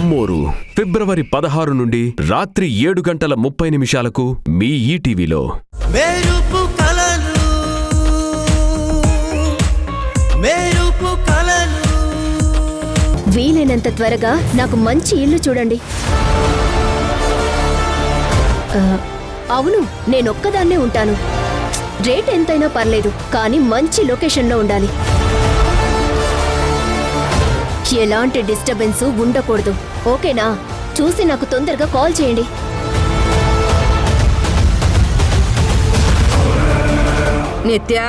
అమ్మోరు ఫిబ్రవరి 16 నుండి రాత్రి 7:30 మీ ఈటీవీలో. వీలైనంత త్వరగా నాకు మంచి ఇల్లు చూడండి. అవును, నేనొక్కదాన్నే ఉంటాను. రేట్ ఎంతైనా పర్లేదు, కానీ మంచి లొకేషన్లో ఉండాలి. ఎలాంటి డిస్టర్బెన్స్ ఉండకూడదు. ఓకేనా? చూసి నాకు తొందరగా కాల్ చేయండి. నిత్య,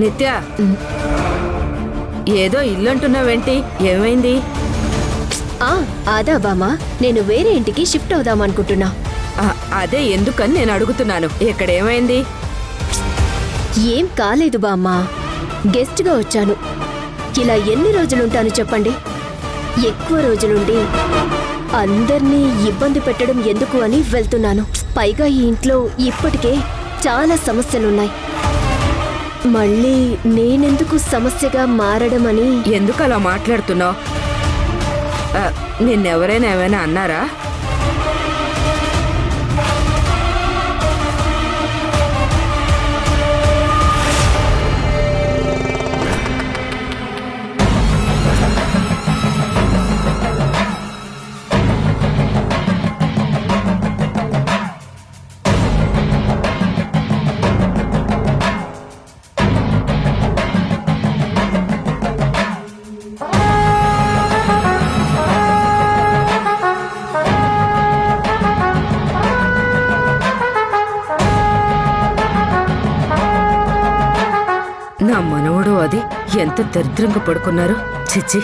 నిత్య, ఏదో ఇల్లంటున్నావేంటి? ఏమైంది? అదా బామా, నేను వేరే ఇంటికి షిఫ్ట్ అవుదామనుకుంటున్నా. అదే ఎందుకని నేను అడుగుతున్నాను. ఇక్కడేమైంది? ఏం కాలేదు బామ్మా, గెస్ట్గా వచ్చాను. ఇలా ఎన్ని రోజులుంటాను చెప్పండి? ఎక్కువ రోజులుండి అందర్నీ ఇబ్బంది పెట్టడం ఎందుకు అని వెళ్తున్నాను. పైగా ఈ ఇంట్లో ఇప్పటికే చాలా సమస్యలున్నాయి. మళ్ళీ నేనెందుకు సమస్యగా మారడం అని. ఎందుకు అలా మాట్లాడుతున్నావు? నిన్నెవరైనా ఏమైనా అన్నారా? నా మనవడు అది ఎంత దరిద్రంగా పడుకున్నారు. చిచ్చి,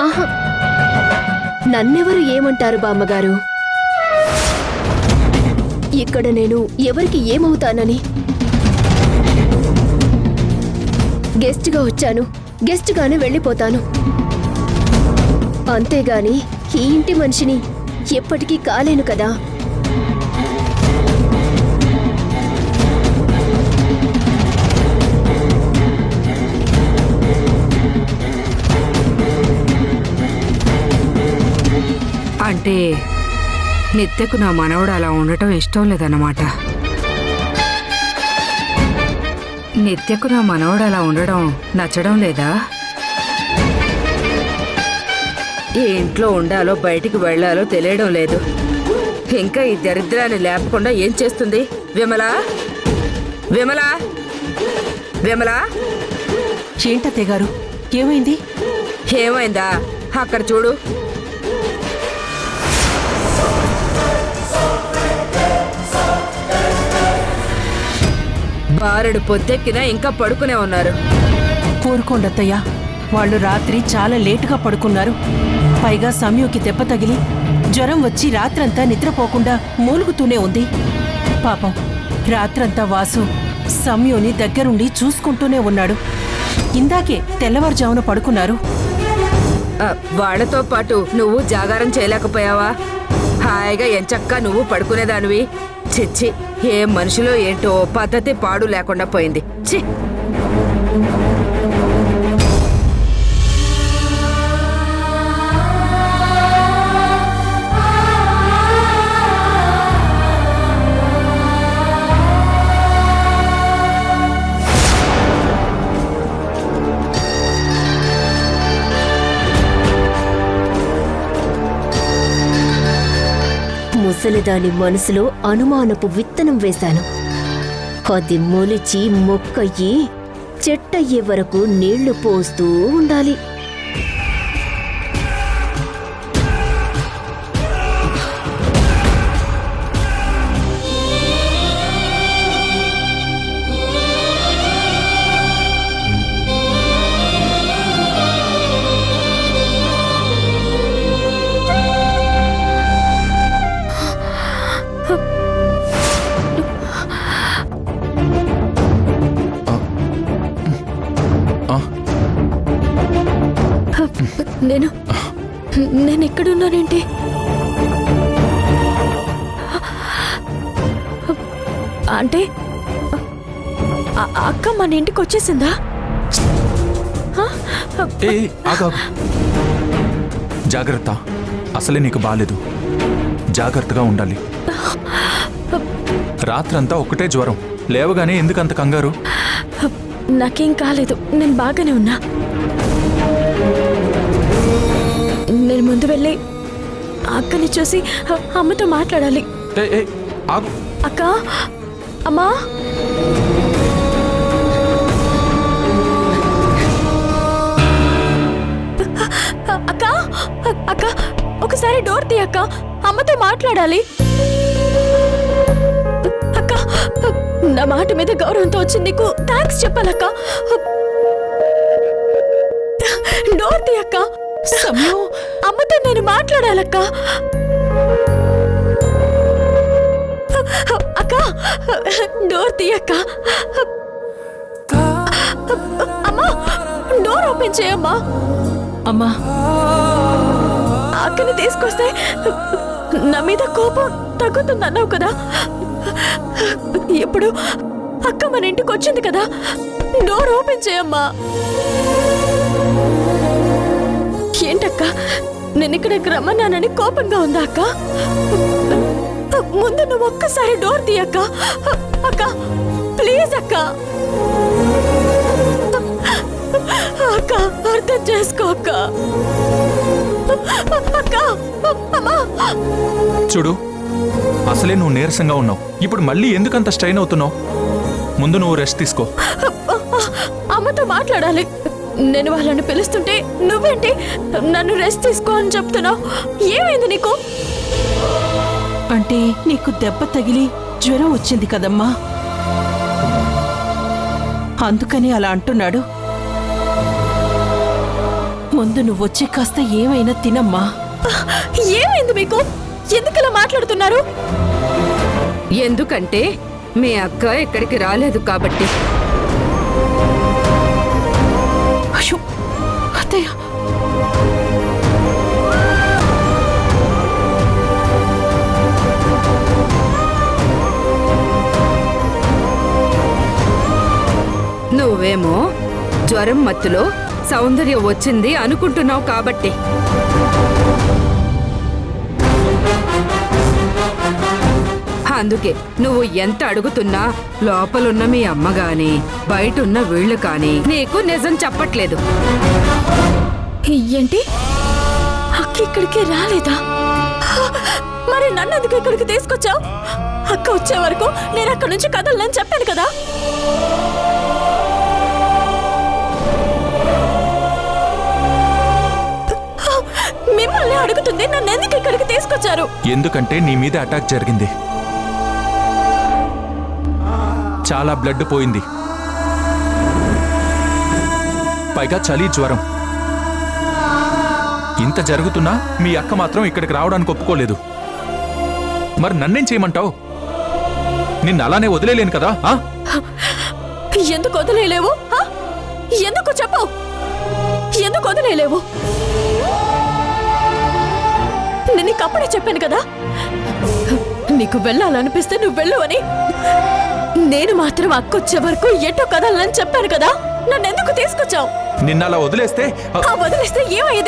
ఆహా, నన్నెవరు ఏమంటారు బామ్మగారు? ఇక్కడ నేను ఎవరికి ఏమవుతానని? గెస్ట్గా వచ్చాను, గెస్ట్గానే వెళ్ళిపోతాను. అంతేగాని ఈ ఇంటి మనిషిని ఎప్పటికీ కాలేను కదా. అంటే నిత్యకు నా మనవడు అలా ఉండటం ఇష్టం లేదన్నమాట. నిత్యకు నా మనవడు అలా ఉండడం నచ్చడం లేదా? ఈ ఇంట్లో ఉండాలో బయటికి వెళ్లాలో తెలియడం లేదు. ఇంకా ఈ దరిద్రాన్ని లేపకుండా ఏం చేస్తుంది? విమలా, విమలా, విమలా! ఏంటత్తయ్య గారు, ఏమైంది? ఏమైందా? అక్కడ చూడు. బారెడు పొద్దెక్కినా ఇంకా పడుకునే ఉన్నారు. ఊరుకోండత్తయ్య, వాళ్ళు రాత్రి చాలా లేటుగా పడుకున్నారు. పైగా సమయుకి దెబ్బ తగిలి జ్వరం వచ్చి రాత్రంతా నిద్రపోకుండా మూలుగుతూనే ఉంది. పాపం రాత్రంతా వాసు సమయుని దగ్గరుండి చూసుకుంటూనే ఉన్నాడు. ఇందాకే తెల్లవారుజామున పడుకున్నారు. వాళ్లతో పాటు నువ్వు జాగారం చేయలేకపోయావా? హాయిగా ఎంచక్కా నువ్వు పడుకునేదానివి. చిచ్చి, ఏ మనిషిలో ఏంటో పద్ధతి పాడు లేకుండా పోయింది. చి, ముసలిదాని మనసులో అనుమానపు విత్తనం వేశాను. అది మొలిచి మొక్కయ్యి చెట్టయ్యే వరకు నీళ్లు పోస్తూ ఉండాలి. నేను ఎక్కడున్నానేంటి? అంటే అక్క మన ఇంటికి వచ్చేసిందా? ఏ ఆగా, జాగ్రత్త. అసలే నీకు బాలేదు, జాగ్రత్తగా ఉండాలి. రాత్రంతా ఒకటే జ్వరం, లేవగానే ఎందుకంత కంగారు? నాకేం కాలేదు, నేను బాగానే ఉన్నా. నేను ముందు వెళ్ళి అక్కని చూసి అమ్మతో మాట్లాడాలి. ఏ ఆగు. అక్క, అమ్మా, అక్క, అక్క, ఒకసారి డోర్ తీ అక్క, అమ్మతో మాట్లాడాలి. అక్క, నా మాట మీద గౌరవంతో వచ్చి నీకు థ్యాంక్స్ చెప్పాలక్క. డోర్ తీ అక్క. సమయం అమ్మతో నేను మాట్లాడాలక్క. అక్క, డోర్ తీయక్క. అమ్మా, డోర్ ఓపెన్ చేయమ్మా. అమ్మా, అక్కని తీసుకొస్తే నా మీద కోపం తగ్గుతుందన్నావు కదా. ఇప్పుడు అక్క మన ఇంటికి వచ్చింది కదా, డోర్ ఓపెన్ చేయమ్మా. ఏంటక్క, నేను ఇక్కడికి రమ్మన్నానని కోపంగా ఉందా అక్క? ముందు నువ్వు ఒక్కసారి డోర్ తీయక్క. అక్క, ప్లీజ్ అక్క. అక్క, అర్థం చేసుకో అక్క. అక్క, అమ్మా. చూడు, అసలే నువ్వు నీరసంగా ఉన్నావు, ఇప్పుడు మళ్ళీ ఎందుకంత స్ట్రెయిన్ అవుతున్నావు? ముందు నువ్వు రెస్ట్ తీసుకో. అమ్మతో మాట్లాడాలి. నేను వాళ్ళని పిలుస్తుంటే నువ్వేంటి నన్ను రెస్ట్ తీసుకో అని చెప్తున్నావు? ఏమైంది నీకు? అంటే నీకు దెబ్బ తగిలి జ్వరం వచ్చింది కదమ్మా, అందుకని అలా అంటున్నాడు. ముందు నువ్వొచ్చి కాస్త ఏమైనా తినమ్మా. ఏమైంది మీకు? ఎందుకలా మాట్లాడుతున్నారు? ఎందుకంటే మీ అక్క ఇక్కడికి రాలేదు కాబట్టి. అయ్యో అత్తయ్య, నువ్వేమో జ్వరం మత్తులో సౌందర్యం వచ్చింది అనుకుంటున్నావు కాబట్టి. అందుకే నువ్వు ఎంత అడుగుతున్నా లోపలున్న మీ అమ్మ గాని బయటున్న వీళ్ళు కానీ నీకు నిజం చెప్పట్లేదు. ఏంటి, అక్క ఇక్కడికి రాలేదా? మరి నన్ను ఎందుకు ఇక్కడికి తీసుకొచ్చావు? అక్క వచ్చే వరకు నేను అక్కడి నుంచి కదలని చెప్పాను కదా. మిమ్మల్ని అడుగుతుంది, నన్ను ఎందుకు ఇక్కడికి తీసుకొచ్చారు? ఎందుకంటే నీ మీద అటాక్ జరిగింది, చాలా బ్లడ్ పోయింది, పైగా చలి జ్వరం. ఇంత జరుగుతున్నా మీ అక్క మాత్రం ఇక్కడికి రావడానికి ఒప్పుకోలేదు. మరి నన్నేం చేయమంటావు? నిన్ను అలానే వదిలేలేను కదా. ఎందుకు వదిలేలేవు? ఎందుకు చెప్పు, ఎందుకు వదిలేలేవు? నేను నీకు అప్పుడే చెప్పాను కదా, నీకు వెళ్ళాలనిపిస్తే నువ్వు వెళ్ళు అని. నేను మాత్రం అక్కొచ్చే వరకు ఎటో కదలని చెప్పాను కదా. నన్ను ఎందుకు తీసుకొచ్చావు? నిన్న అలా వదిలేస్తే వదిలేస్తే ఏమయ్యేది?